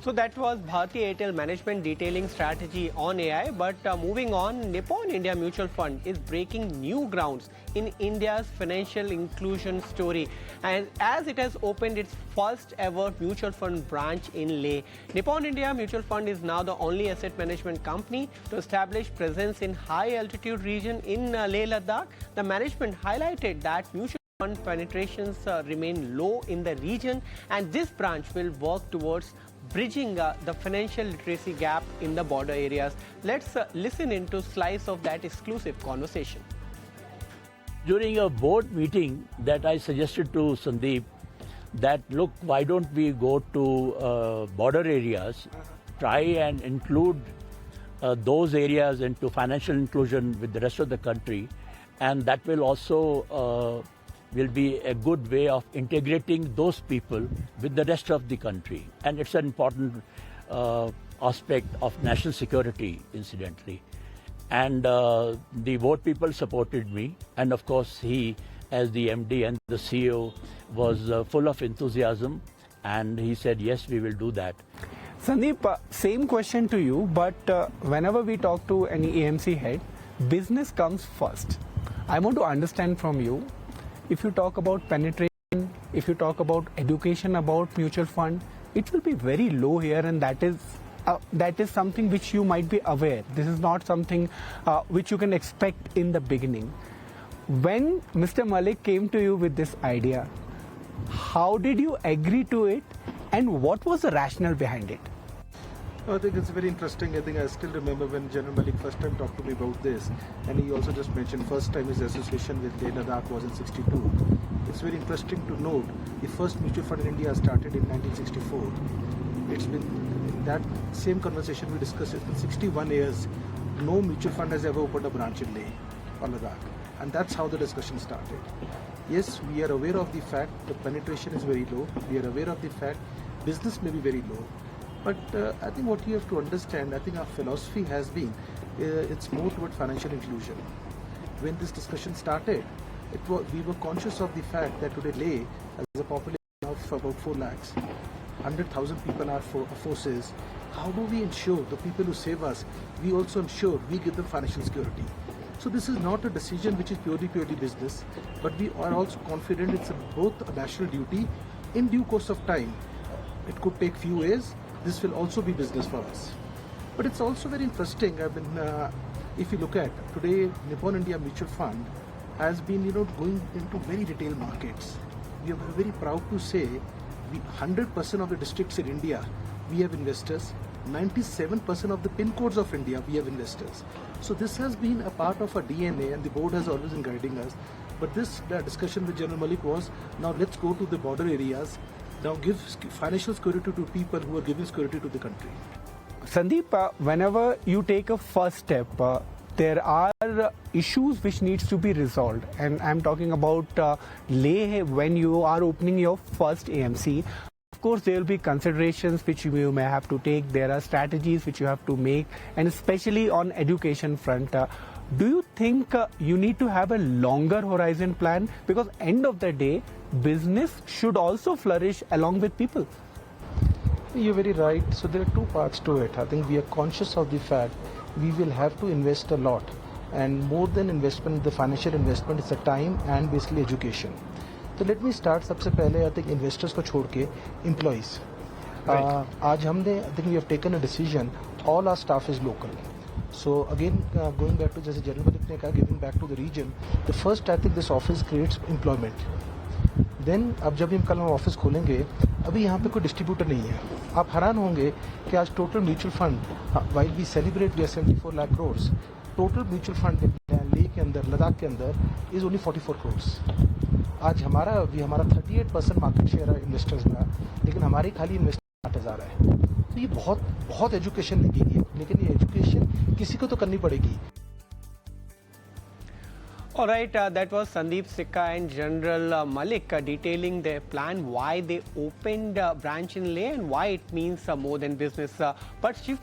So that was Bharti Airtel management detailing strategy on AI. But moving on, Nippon India Mutual Fund is breaking new grounds in India's financial inclusion story. And as it has opened its first ever mutual fund branch in Leh, Nippon India Mutual Fund is now the only asset management company to establish presence in high altitude region in Leh-Ladakh. The management highlighted that mutual fund penetrations remain low in the region, and this branch will work towards bridging the financial literacy gap in the border areas. Let's listen into slice of that exclusive conversation. During a board meeting that I suggested to Sundeep that, look, why don't we go to border areas, try and include those areas into financial inclusion with the rest of the country, and that will also will be a good way of integrating those people with the rest of the country. And it's an important aspect of national security, incidentally. And the board people supported me. And of course, he, as the MD and the CEO, was full of enthusiasm. And he said, yes, we will do that. Sundeep, same question to you, but whenever we talk to any AMC head, business comes first. I want to understand from you, if you talk about penetration, if you talk about education about mutual fund, it will be very low here, and that is something which you might be aware. This is not something which you can expect in the beginning. When Mr. Malik came to you with this idea, how did you agree to it, and what was the rationale behind it? I think it's very interesting. I think I still remember when General Malik first time talked to me about this, and he also just mentioned first time his association with Leh-Ladakh was in '62. It's very interesting to note the first mutual fund in India started in 1964. It's been in that same conversation we discussed. It's been 61 years. No mutual fund has ever opened a branch in Leh or Ladakh, and that's how the discussion started. Yes, we are aware of the fact the penetration is very low. We are aware of the fact business may be very low. But I think what you have to understand, I think our philosophy has been, it's more toward financial inclusion. When this discussion started, we were conscious of the fact that today Leh has a population of about 4 lakhs. 100,000 people are forces. How do we ensure the people who save us, we also ensure we give them financial security? So this is not a decision which is purely business, but we are also confident it's both a national duty. In due course of time, it could take few years. This will also be business for us. But it's also very interesting. If you look at today, Nippon India Mutual Fund has been, going into very retail markets. We are very proud to say, 100% of the districts in India, we have investors. 97% of the pin codes of India, we have investors. So this has been a part of our DNA, and the board has always been guiding us. But this discussion with General Malik was, now let's go to the border areas. Now give financial security to people who are giving security to the country. Sundeep, whenever you take a first step, there are issues which needs to be resolved. And I'm talking about Leh when you are opening your first AMC. Of course, there will be considerations which you may have to take. There are strategies which you have to make, and especially on education front. Do you think you need to have a longer horizon plan? Because end of the day, business should also flourish along with people. You're very right. So there are two parts to it. I think we are conscious of the fact we will have to invest a lot. And more than investment, the financial investment is the time and basically education. So let me start. सबसे पहले I think investors को छोड़ के employees. आज हमने I think we have taken a decision. All our staff is local. So again, going back to जैसे General Malik ने कहा, giving back to the region, the first I think this office creates employment. Then अब जब हम कल office खोलेंगे, अभी यहाँ पे कोई डिस्ट्रीब्यूटर नहीं है. आप हैरान होंगे कि आज total mutual fund, while we celebrate we 74 lakh crore, total mutual fund Leh के अंदर, लद्दाख के अंदर इज ओनली 44 करोड़. आज हमारा 38% मार्केट शेयर है इन्वेस्टर्स में, लेकिन हमारी खाली इन्वेस्टर 8,000 है. तो ये बहुत एजुकेशन लगेगी, लेकिन ये एजुकेशन किसी को तो करनी पड़ेगी. All right, that was Sundeep, Sikka and General Malik detailing their plan, why they opened a branch in Leh and why it means more than business. But shift